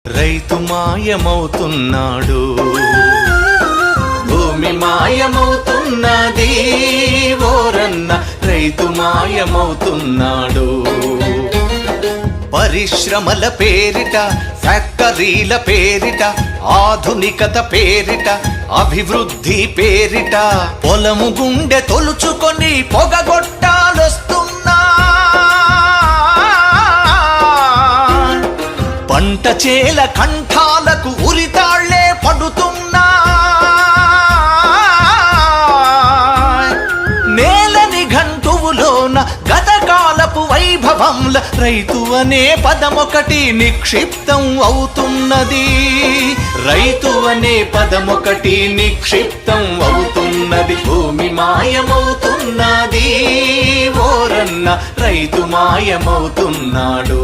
రైతు మాయమవుతున్నాడు, భూమి మాయమవుతున్నది ఓరన్న, రైతు మాయమవుతున్నాడు. పరిశ్రమల పేరిట, ఫ్యాక్టరీల పేరిట, ఆధునికత పేరిట, అభివృద్ధి పేరిట పొలము గుండె తొలుచుకొని పొగగొట్టాలొస్తున్నా. పంట చేల కంఠాలకు ఉరితాళ్లే పడుతున్నా. నేలని గంటువులోన గతకాలపు వైభవంల రైతు అనే పదమొకటి నిక్షిప్తం అవుతున్నది. రైతు అనే పదమొకటి నిక్షిప్తం అవుతున్నది. భూమి మాయమవుతున్నది ఓరన్న, రైతు మాయమవుతున్నాడు.